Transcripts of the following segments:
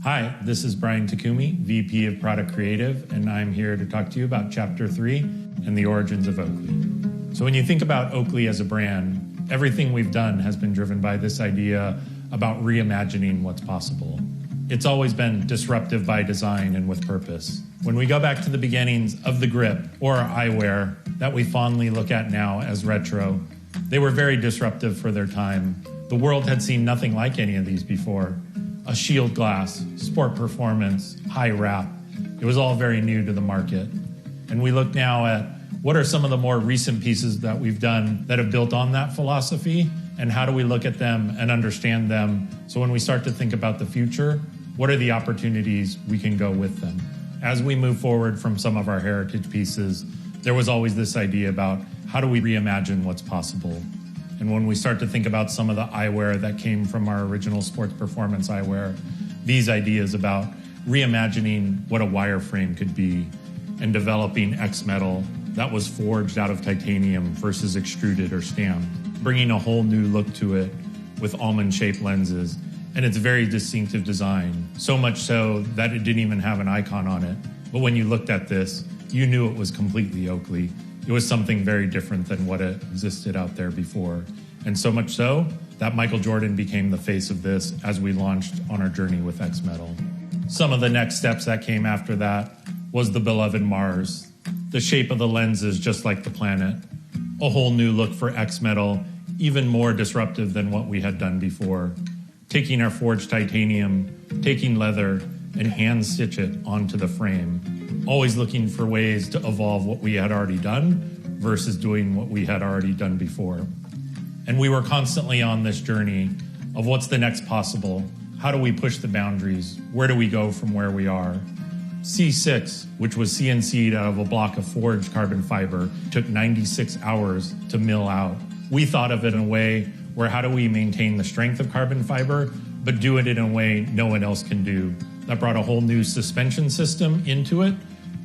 Hi, this is Brian Takumi, VP of Product Creative, and I'm here to talk to you about Chapter 3 and the origins of Oakley. So when you think about Oakley as a brand, everything we've done has been driven by this idea about reimagining what's possible. It's always been disruptive by design and with purpose. When we go back to the beginnings of the grip or eyewear that we fondly look at now as retro, they were very disruptive for their time. The world had seen nothing like any of these before. A shield glass, sport performance, high wrap. It was all very new to the market. And we look now at what are some of the more recent pieces that we've done that have built on that philosophy, and how do we look at them and understand them so when we start to think about the future, what are the opportunities we can go with them? As we move forward from some of our heritage pieces, there was always this idea about how do we reimagine what's possible? And when we start to think about some of the eyewear that came from our original sports performance eyewear, these ideas about reimagining what a wireframe could be and developing X metal that was forged out of titanium versus extruded or stamped, bringing a whole new look to it with almond-shaped lenses and its very distinctive design, so much so that it didn't even have an icon on it. But when you looked at this, you knew it was completely Oakley. It was something very different than what existed out there before. And so much so that Michael Jordan became the face of this as we launched on our journey with X Metal. Some of the next steps that came after that was the beloved Mars. The shape of the lens is just like the planet. A whole new look for X Metal, even more disruptive than what we had done before. Taking our forged titanium, taking leather, and hand stitch it onto the frame. Always looking for ways to evolve what we had already done versus doing what we had already done before. And we were constantly on this journey of what's the next possible? How do we push the boundaries? Where do we go from where we are? C6, which was CNC'd out of a block of forged carbon fiber, took 96 hours to mill out. We thought of it in a way where how do we maintain the strength of carbon fiber, but do it in a way no one else can do. That brought a whole new suspension system into it,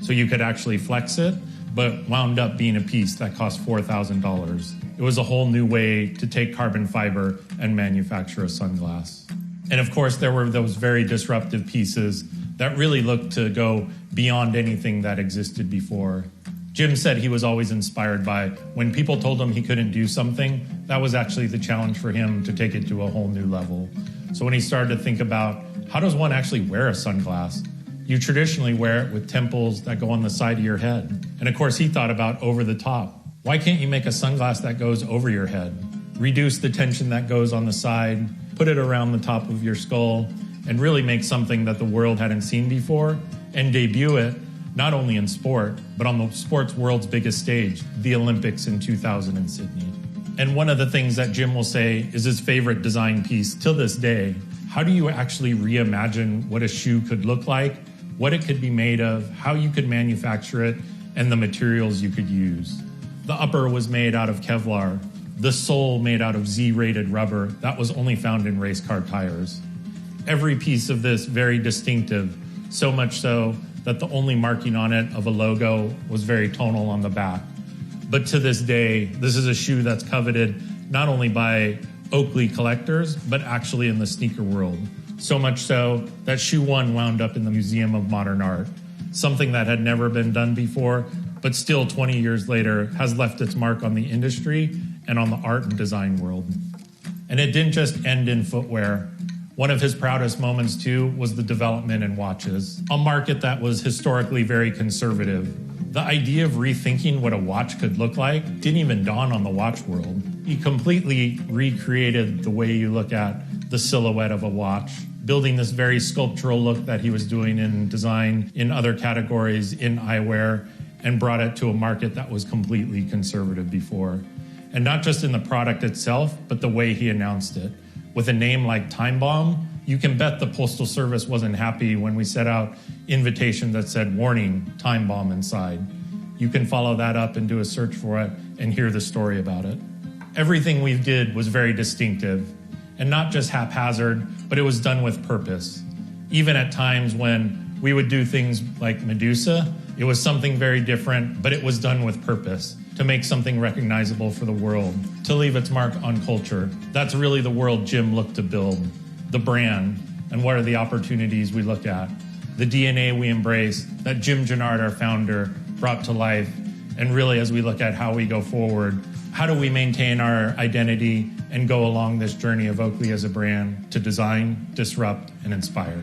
so you could actually flex it, but wound up being a piece that cost $4,000. It was a whole new way to take carbon fiber and manufacture a sunglass. And of course, there were those very disruptive pieces that really looked to go beyond anything that existed before. Jim said he was always inspired by when people told him he couldn't do something, that was actually the challenge for him to take it to a whole new level. So when he started to think about how does one actually wear a sunglass? You traditionally wear it with temples that go on the side of your head. And of course, he thought about over the top. Why can't you make a sunglass that goes over your head? Reduce the tension that goes on the side, put it around the top of your skull, and really make something that the world hadn't seen before, and debut it not only in sport, but on the sports world's biggest stage, the Olympics in 2000 in Sydney. And one of the things that Jim will say is his favorite design piece till this day. How do you actually reimagine what a shoe could look like, what it could be made of, how you could manufacture it, and the materials you could use? The upper was made out of Kevlar, the sole made out of Z-rated rubber that was only found in race car tires. Every piece of this very distinctive, so much so that the only marking on it of a logo was very tonal on the back. But to this day, this is a shoe that's coveted not only by Oakley collectors, but actually in the sneaker world. So much so that shoe one wound up in the Museum of Modern Art, something that had never been done before, but still 20 years later has left its mark on the industry and on the art and design world. And it didn't just end in footwear. One of his proudest moments, too, was the development in watches, a market that was historically very conservative. The idea of rethinking what a watch could look like didn't even dawn on the watch world. He completely recreated the way you look at the silhouette of a watch, building this very sculptural look that he was doing in design, in other categories, in eyewear, and brought it to a market that was completely conservative before. And not just in the product itself, but the way he announced it. With a name like Time Bomb, you can bet the Postal Service wasn't happy when we set out invitation that said, "Warning, time bomb inside." You can follow that up and do a search for it and hear the story about it. Everything we did was very distinctive, and not just haphazard, but it was done with purpose. Even at times when we would do things like Medusa, it was something very different, but it was done with purpose, to make something recognizable for the world, to leave its mark on culture. That's really the world Jim looked to build, the brand. and what are the opportunities we look at, the DNA we embrace that Jim Gennard, our founder, brought to life, and really as we look at how we go forward, how do we maintain our identity and go along this journey of Oakley as a brand to design, disrupt, and inspire?